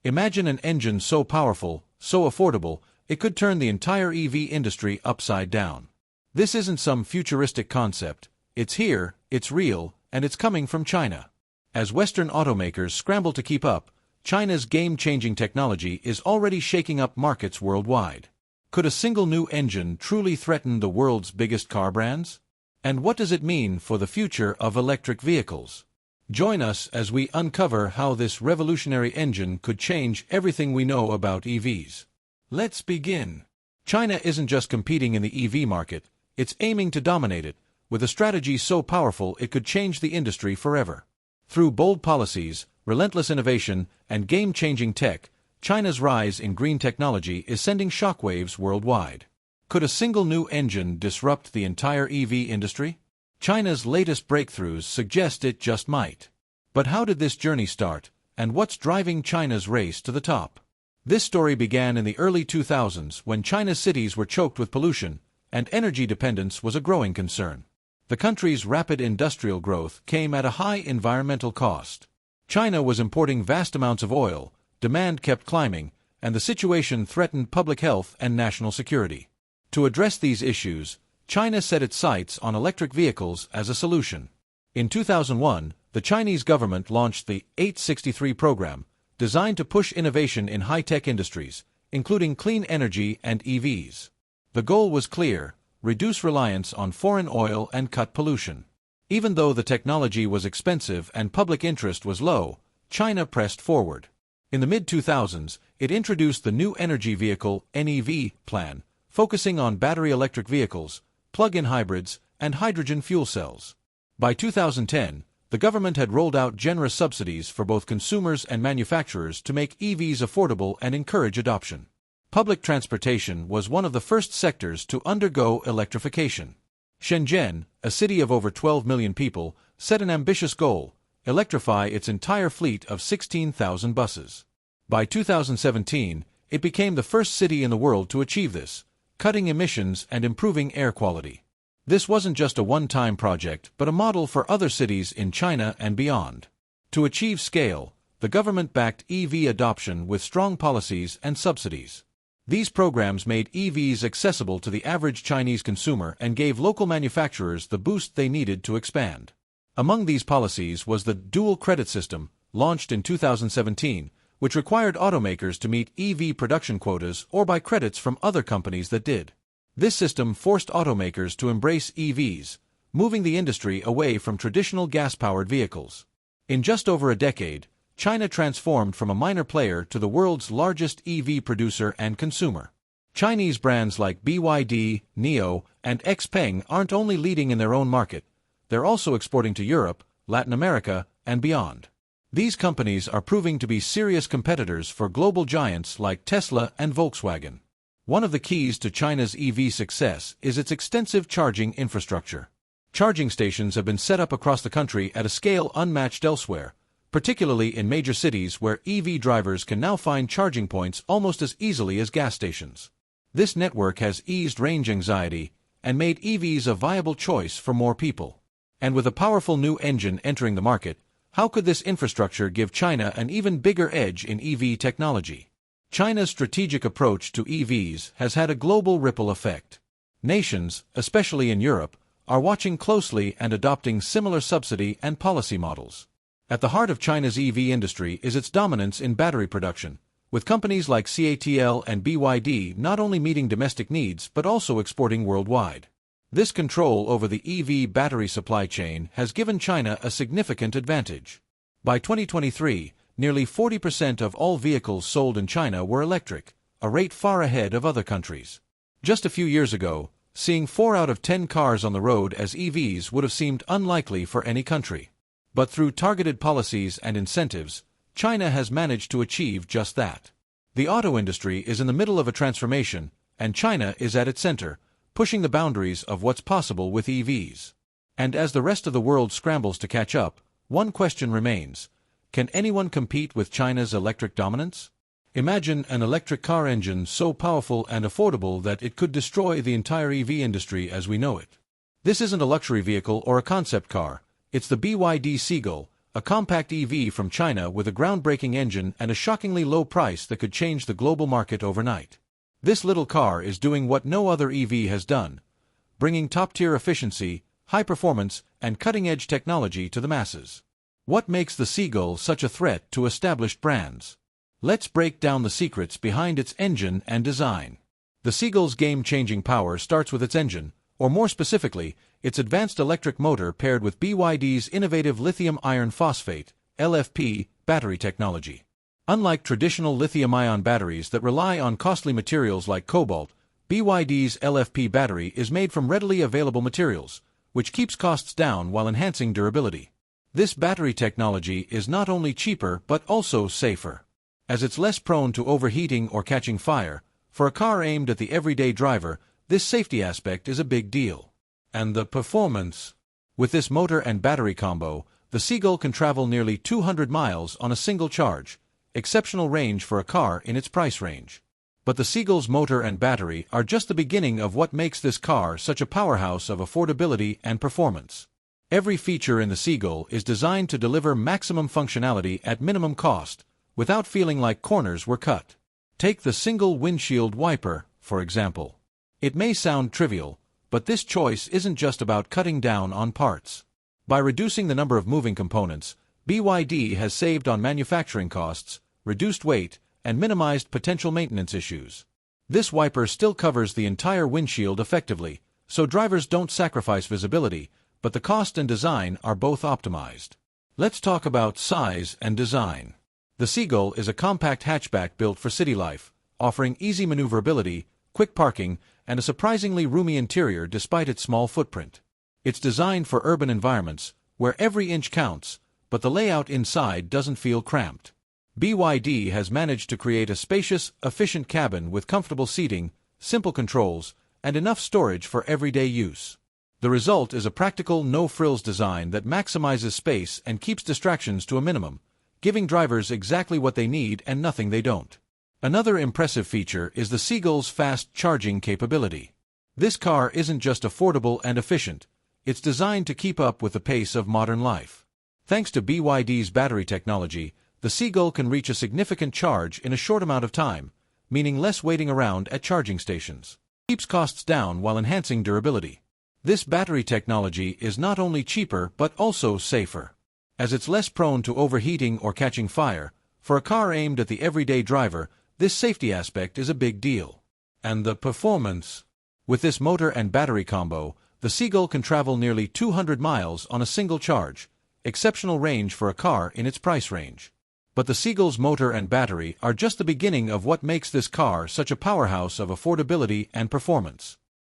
Imagine an engine so powerful, so affordable, it could turn the entire EV industry upside down. This isn't some futuristic concept. It's here, it's real, and it's coming from China. As Western automakers scramble to keep up, China's game-changing technology is already shaking up markets worldwide. Could a single new engine truly threaten the world's biggest car brands? And what does it mean for the future of electric vehicles? Join us as we uncover how this revolutionary engine could change everything we know about EVs. Let's begin. China isn't just competing in the EV market, it's aiming to dominate it, with a strategy so powerful it could change the industry forever. Through bold policies, relentless innovation, and game-changing tech, China's rise in green technology is sending shockwaves worldwide. Could a single new engine disrupt the entire EV industry? China's latest breakthroughs suggest it just might. But how did this journey start, and what's driving China's race to the top? This story began in the early 2000s when China's cities were choked with pollution, and energy dependence was a growing concern. The country's rapid industrial growth came at a high environmental cost. China was importing vast amounts of oil, demand kept climbing, and the situation threatened public health and national security. To address these issues, China set its sights on electric vehicles as a solution. In 2001, the Chinese government launched the 863 program, designed to push innovation in high-tech industries, including clean energy and EVs. The goal was clear: reduce reliance on foreign oil and cut pollution. Even though the technology was expensive and public interest was low, China pressed forward. In the mid-2000s, it introduced the New Energy Vehicle (NEV) plan, focusing on battery electric vehicles, plug-in hybrids, and hydrogen fuel cells. By 2010, the government had rolled out generous subsidies for both consumers and manufacturers to make EVs affordable and encourage adoption. Public transportation was one of the first sectors to undergo electrification. Shenzhen, a city of over 12 million people, set an ambitious goal: electrify its entire fleet of 16,000 buses. By 2017, it became the first city in the world to achieve this, cutting emissions and improving air quality. This wasn't just a one-time project, but a model for other cities in China and beyond. To achieve scale, the government backed EV adoption with strong policies and subsidies. These programs made EVs accessible to the average Chinese consumer and gave local manufacturers the boost they needed to expand. Among these policies was the dual credit system, launched in 2017, which required automakers to meet EV production quotas or buy credits from other companies that did. This system forced automakers to embrace EVs, moving the industry away from traditional gas-powered vehicles. In just over a decade, China transformed from a minor player to the world's largest EV producer and consumer. Chinese brands like BYD, NIO, and XPeng aren't only leading in their own market, they're also exporting to Europe, Latin America, and beyond. These companies are proving to be serious competitors for global giants like Tesla and Volkswagen. One of the keys to China's EV success is its extensive charging infrastructure. Charging stations have been set up across the country at a scale unmatched elsewhere, particularly in major cities where EV drivers can now find charging points almost as easily as gas stations. This network has eased range anxiety and made EVs a viable choice for more people. And with a powerful new engine entering the market, how could this infrastructure give China an even bigger edge in EV technology? China's strategic approach to EVs has had a global ripple effect. Nations, especially in Europe, are watching closely and adopting similar subsidy and policy models. At the heart of China's EV industry is its dominance in battery production, with companies like CATL and BYD not only meeting domestic needs but also exporting worldwide. This control over the EV battery supply chain has given China a significant advantage. By 2023, nearly 40% of all vehicles sold in China were electric, a rate far ahead of other countries. Just a few years ago, seeing 4 out of 10 cars on the road as EVs would have seemed unlikely for any country. But through targeted policies and incentives, China has managed to achieve just that. The auto industry is in the middle of a transformation, and China is at its center, pushing the boundaries of what's possible with EVs. And as the rest of the world scrambles to catch up, one question remains: can anyone compete with China's electric dominance? Imagine an electric car engine so powerful and affordable that it could destroy the entire EV industry as we know it. This isn't a luxury vehicle or a concept car, it's the BYD Seagull, a compact EV from China with a groundbreaking engine and a shockingly low price that could change the global market overnight. This little car is doing what no other EV has done, bringing top-tier efficiency, high performance, and cutting-edge technology to the masses. What makes the Seagull such a threat to established brands? Let's break down the secrets behind its engine and design. The Seagull's game-changing power starts with its engine, or more specifically, its advanced electric motor paired with BYD's innovative lithium iron phosphate (LFP) battery technology. Unlike traditional lithium-ion batteries that rely on costly materials like cobalt, BYD's LFP battery is made from readily available materials, which keeps costs down while enhancing durability. This battery technology is not only cheaper but also safer, as it's less prone to overheating or catching fire. For a car aimed at the everyday driver, this safety aspect is a big deal. And the performance? With this motor and battery combo, the Seagull can travel nearly 200 miles on a single charge, exceptional range for a car in its price range. But the Seagull's motor and battery are just the beginning of what makes this car such a powerhouse of affordability and performance. Every feature in the Seagull is designed to deliver maximum functionality at minimum cost, without feeling like corners were cut. Take the single windshield wiper, for example. It may sound trivial, but this choice isn't just about cutting down on parts. By reducing the number of moving components, BYD has saved on manufacturing costs, reduced weight, and minimized potential maintenance issues. This wiper still covers the entire windshield effectively, so drivers don't sacrifice visibility, but the cost and design are both optimized. Let's talk about size and design. The Seagull is a compact hatchback built for city life, offering easy maneuverability, quick parking, and a surprisingly roomy interior despite its small footprint. It's designed for urban environments, where every inch counts, but the layout inside doesn't feel cramped. BYD has managed to create a spacious, efficient cabin with comfortable seating, simple controls, and enough storage for everyday use. The result is a practical, no-frills design that maximizes space and keeps distractions to a minimum, giving drivers exactly what they need and nothing they don't. Another impressive feature is the Seagull's fast charging capability. This car isn't just affordable and efficient, it's designed to keep up with the pace of modern life. Thanks to BYD's battery technology, the Seagull can reach a significant charge in a short amount of time, meaning less waiting around at charging stations. It keeps costs down while enhancing durability. This battery technology is not only cheaper but also safer, as it's less prone to overheating or catching fire. For a car aimed at the everyday driver, this safety aspect is a big deal. And the performance? With this motor and battery combo, the Seagull can travel nearly 200 miles on a single charge, exceptional range for a car in its price range. But the Seagull's motor and battery are just the beginning of what makes this car such a powerhouse of affordability and performance.